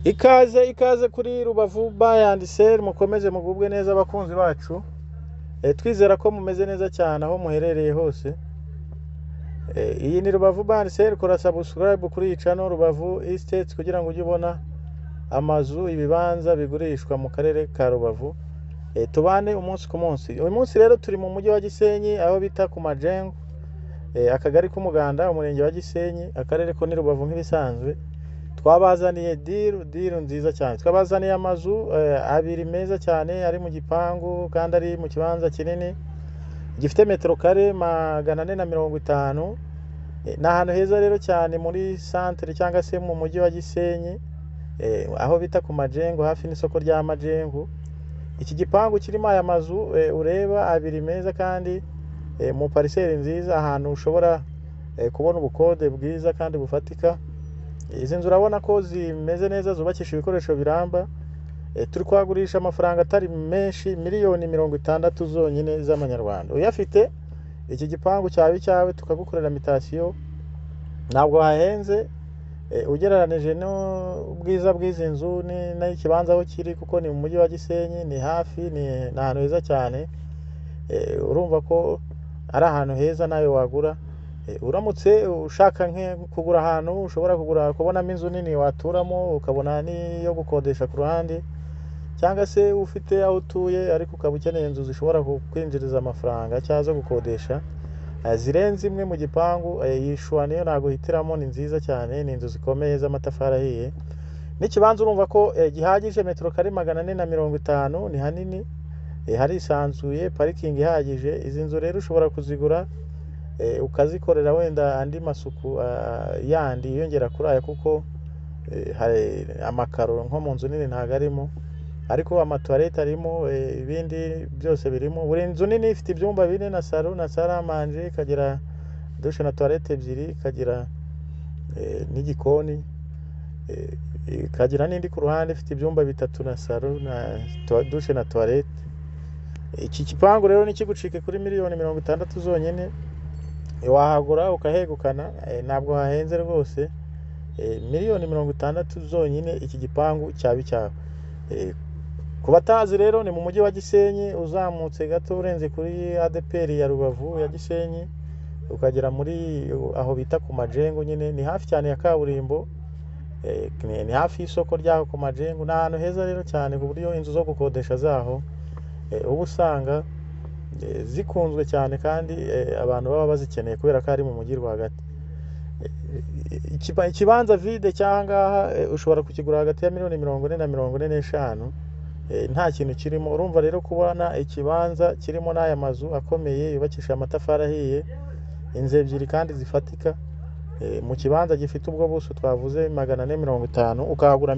Ikaze kuri Rubavu Bar and Sale, mukomeze mugubwe neza abakunzi bacu. Twizera ko mumeze neza cyane aho muherereye hose. Iyi ni Rubavu Bar and Sale, kora subscribe kuri iyi channel Rubavu Estates kugira ngo ujye ubona amazu ibibanza bigurishwa mu karere ka Rubavu. Tubane umunsi ku munsi. Uyu munsi rero turi mu mujyi wa Gisenyi aho bita ku Majengo. Akagari k'Umuganda, umurenge wa Gisenyi, akarere ko ni Rubavu nk'ibisanzwe. Twabazaniye deal nziza cyane. Twabazaniye amazu abiri meza cyane ari mu gipangu kandi ari mu kibanza kinini gifite metero kare 450. Ni ahantu heza rero cyane muri centre cyangwa se mu mujyi wa Gisenyi, aho bita ku Majengo hafi n'isoko rya Majengo. Iki gipangu kirimo aya mazu ureba abiri meza kandi mu parcelle nziza, ahantu ushobora kubona ubukode bwiza kandi bufatika. Izi nzu urabona ko zimeze neza, zubakisha ibikoresho biramba. Turi kwagurisha amafaranga atari menshi, miliyoni 60 zonyine z'amanyarwanda. Uyafite iki gipangu cyawe tukagukorera mutation, ntabwo hahenze ugereranije n'ubwiza bw'izi nzu n'ikibanza aho kiri, kuko ni mu mujyi wa Gisenyi, ni hafi, ni ahantu heza cyane. Urumva ko ari ahantu heza nawe wagura. Uramutse ushaka kugura ahantu ushobora kubonamo inzu nini waturamo, ukabona niyo gukodesha ku ruhande, cyangwa se ufite aho utuye ariko ukaba ukeneye inzu zishobora kwinjiriza amafaranga cyangwa zo gukodesha zirenze imwe mu gipangu, yishwa niyo naguhitiramo. Ni nziza cyane, ni inzu zikomeye z'amatafari ahiye. N'ikibanza urumva ko gihagije metero kare 450, ni hanini, harisanzuye, parking ihagije. Izi nzu rero ushobora kuzigura ukazikorera wenda andi masuku yandi yongera kuri aya, kuko hari amakaro nko mu nzu nini ntago arimo, ariko amatoilette arimo, ibindi byose birimo. Buri nzu nini ifite ibyumba 4 na salon na salle à manger, ikagira douche na toilette ebyiri, ikagira n'igikoni, ikagira n'indi ku ruhande ifite ibyumba 3 na salon na douche na toilette. Iki kipangu rero nikigucike kuri miliyoni 60 zonyine, wahagura ukahegukana. Ntabwo hahenze rwose, miliyoni 60 zonyine iki gipangu cyawe. Ku batazi rero, ni mu mujyi wa Gisenyi, uzamutse gato urenze kuri ADPR ya Rubavu ya Gisenyi, ukagera muri aho bita ku Majengo. Nyine ni hafi cyane ya kaburimbo, ni hafi y'isoko ryaho ku Majengo. Ni ahantu heza rero cyane, ku buryo inzu zo gukodesha zaho ubu usanga zikunzwe cyane kandi abantu baba bazikeneye kubera ko ari mu mujyi rwagati. Ikibanza vide cyangwa ushobora kukigura hagati ya miliyoni 40 na 45, nta kintu kirimo. Urumva rero kubona ikibanza kirimo n'aya mazu akomeye yubakisha amatafari ahiye, inzu ebyiri kandi zifatika, mu kibanza gifite ubwo buso twavuze 450, ukahagura